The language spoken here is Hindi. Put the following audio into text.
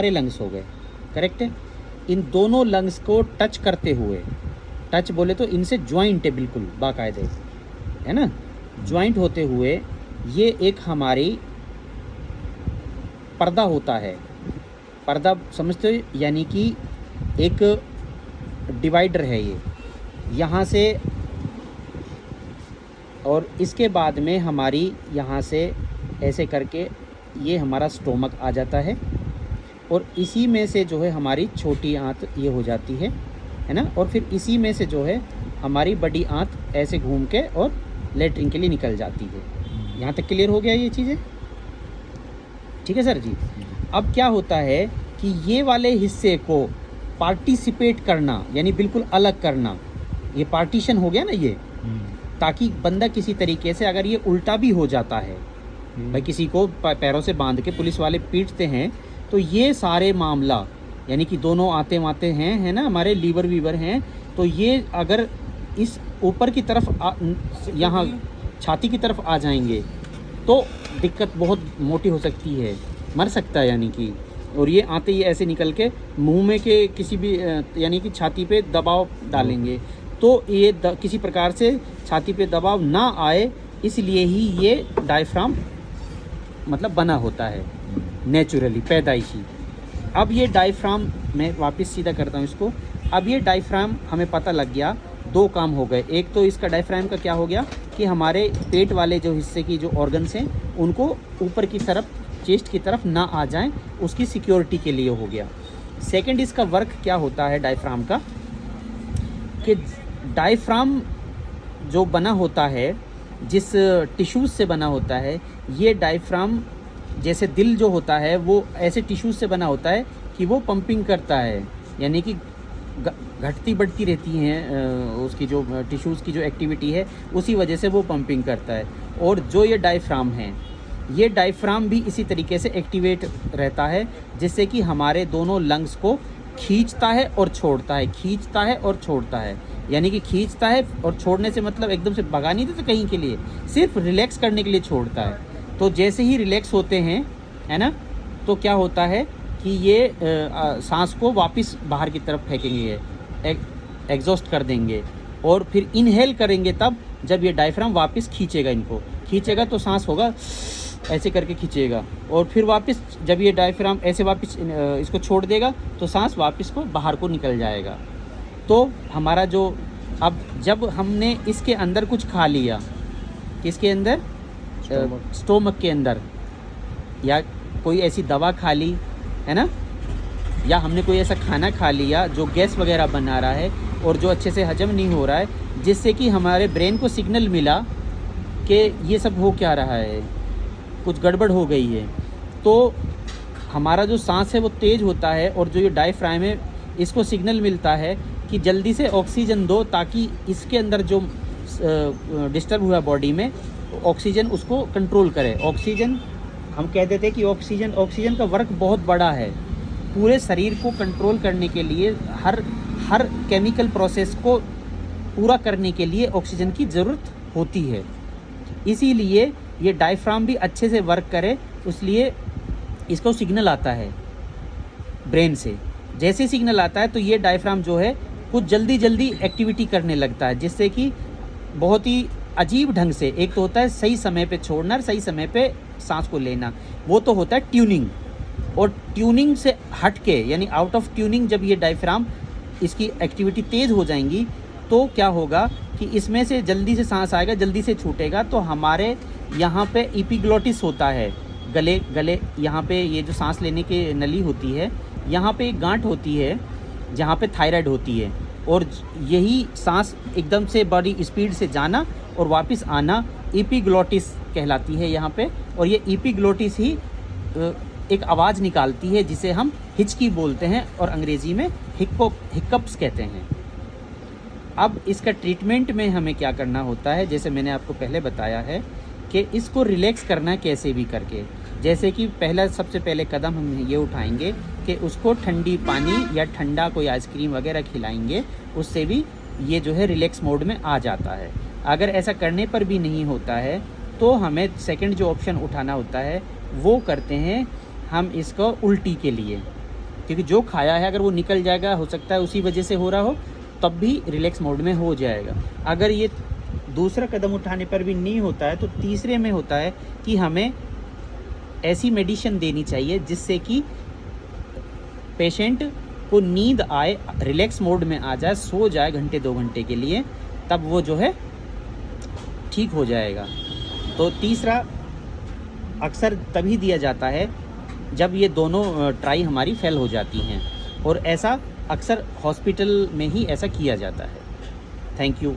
सारे लंग्स हो गए, करेक्ट है। इन दोनों लंग्स को टच करते हुए, टच बोले तो इनसे ज्वाइंट है बिल्कुल बाकायदे, है ना, ज्वाइंट होते हुए ये एक हमारी पर्दा होता है। पर्दा समझते हो, यानी कि एक डिवाइडर है ये यहाँ से, और इसके बाद में हमारी यहाँ से ऐसे करके ये हमारा स्टोमक आ जाता है, और इसी में से जो है हमारी छोटी आंत ये हो जाती है ना, और फिर इसी में से जो है हमारी बड़ी आंत ऐसे घूम के और लेटरिन के लिए निकल जाती है। यहाँ तक क्लियर हो गया ये चीज़ें? ठीक है सर जी। अब क्या होता है कि ये वाले हिस्से को पार्टिसिपेट करना, यानी बिल्कुल अलग करना, ये पार्टीशन हो गया ना ये, ताकि बंदा किसी तरीके से, अगर ये उल्टा भी हो जाता है, भाई किसी को पैरों से बांध के पुलिस वाले पीटते हैं, तो ये सारे मामला, यानी कि दोनों आते वाते हैं, है ना, हमारे लीवर वीवर हैं, तो ये अगर इस ऊपर की तरफ यहाँ छाती की तरफ आ जाएंगे तो दिक्कत बहुत मोटी हो सकती है, मर सकता है यानी कि। और ये आते ही ऐसे निकल के मुंह में के किसी भी यानी कि छाती पे दबाव डालेंगे, तो ये किसी प्रकार से छाती पे दबाव ना आए, इसलिए ही ये डायफ्राम मतलब बना होता है नेचुरली, पैदाइशी। अब ये डायफ्राम, मैं वापस सीधा करता हूँ इसको, अब ये डायफ्राम हमें पता लग गया, दो काम हो गए। एक तो इसका डायफ्राम का क्या हो गया कि हमारे पेट वाले जो हिस्से की जो ऑर्गन्स हैं उनको ऊपर की तरफ, चेस्ट की तरफ ना आ जाएं, उसकी सिक्योरिटी के लिए हो गया। सेकंड, इसका वर्क क्या होता है डायफ्राम का, कि डायफ्राम जो बना होता है, जिस टिश्यूज़ से बना होता है, ये डायफ्राम जैसे दिल जो होता है वो ऐसे टिश्यूज़ से बना होता है कि वो पंपिंग करता है, यानी कि घटती बढ़ती रहती हैं उसकी जो टिश्यूज़ की जो एक्टिविटी है, उसी वजह से वो पंपिंग करता है। और जो ये डायफ्राम है, ये डायफ्राम भी इसी तरीके से एक्टिवेट रहता है, जिससे कि हमारे दोनों लंग्स को खींचता है और छोड़ता है, खींचता है और छोड़ता है। यानी कि खींचता है और छोड़ने से मतलब एकदम से भगा नहीं देता कहीं के लिए, सिर्फ रिलैक्स करने के लिए छोड़ता है। तो जैसे ही रिलैक्स होते हैं, है ना, तो क्या होता है कि ये सांस को वापस बाहर की तरफ फेंकेंगे, एग्जॉस्ट कर देंगे, और फिर इनहेल करेंगे तब जब ये डायफ्राम वापस खींचेगा, इनको खींचेगा तो सांस होगा ऐसे करके खींचेगा, और फिर वापस जब ये डायफ्राम ऐसे वापस इसको छोड़ देगा तो सांस वापस को बाहर को निकल जाएगा। तो हमारा जो, अब जब हमने इसके अंदर कुछ खा लिया, किसके अंदर, स्टोमक के अंदर, या कोई ऐसी दवा खा ली, है ना, या हमने कोई ऐसा खाना खा लिया जो गैस वगैरह बना रहा है और जो अच्छे से हजम नहीं हो रहा है, जिससे कि हमारे ब्रेन को सिग्नल मिला कि ये सब हो क्या रहा है, कुछ गड़बड़ हो गई है, तो हमारा जो सांस है वो तेज़ होता है, और जो ये डायफ्राम है इसको सिग्नल मिलता है कि जल्दी से ऑक्सीजन दो, ताकि इसके अंदर जो डिस्टर्ब हुआ बॉडी में, ऑक्सीजन उसको कंट्रोल करे। ऑक्सीजन, हम कह देते हैं कि ऑक्सीजन का वर्क बहुत बड़ा है, पूरे शरीर को कंट्रोल करने के लिए, हर केमिकल प्रोसेस को पूरा करने के लिए ऑक्सीजन की ज़रूरत होती है। इसीलिए ये डायफ्राम भी अच्छे से वर्क करे, इसलिए इसको सिग्नल आता है ब्रेन से। जैसे सिग्नल आता है तो ये डायफ्राम जो है कुछ जल्दी एक्टिविटी करने लगता है, जिससे कि बहुत ही अजीब ढंग से, एक तो होता है सही समय पे छोड़ना और सही समय पे सांस को लेना, वो तो होता है ट्यूनिंग, और ट्यूनिंग से हट के, यानी आउट ऑफ ट्यूनिंग, जब ये डायफ्राम इसकी एक्टिविटी तेज़ हो जाएंगी तो क्या होगा कि इसमें से जल्दी से सांस आएगा, जल्दी से छूटेगा, तो हमारे यहाँ पे एपिग्लोटिस होता है, गले यहाँ पे ये जो सांस लेने की नली होती है, यहाँ पे एक गांठ होती है जहाँ पे थायराइड होती है, और यही सांस एकदम से बड़ी स्पीड से जाना और वापस आना एपिग्लोटिस कहलाती है यहाँ पे। और ये एपिग्लोटिस ही एक आवाज़ निकालती है जिसे हम हिचकी बोलते हैं, और अंग्रेज़ी में हिकअप्स कहते हैं। अब इसका ट्रीटमेंट में हमें क्या करना होता है, जैसे मैंने आपको पहले बताया है कि इसको रिलैक्स करना कैसे भी करके, जैसे कि सबसे पहले कदम हम ये उठाएंगे कि उसको ठंडी पानी या ठंडा कोई आइसक्रीम वगैरह खिलाएंगे, उससे भी ये जो है रिलैक्स मोड में आ जाता है। अगर ऐसा करने पर भी नहीं होता है तो हमें सेकंड जो ऑप्शन उठाना होता है वो करते हैं हम इसको उल्टी के लिए, क्योंकि जो खाया है अगर वो निकल जाएगा, हो सकता है उसी वजह से हो रहा हो, तब भी रिलैक्स मोड में हो जाएगा। अगर ये दूसरा कदम उठाने पर भी नहीं होता है तो तीसरे में होता है कि हमें ऐसी मेडिसिन देनी चाहिए जिससे कि पेशेंट को नींद आए, रिलैक्स मोड में आ जाए, सो जाए घंटे 2 घंटे के लिए, तब वो जो है ठीक हो जाएगा। तो तीसरा अक्सर तभी दिया जाता है जब ये दोनों ट्राई हमारी फेल हो जाती हैं, और ऐसा अक्सर हॉस्पिटल में ही ऐसा किया जाता है। Thank you.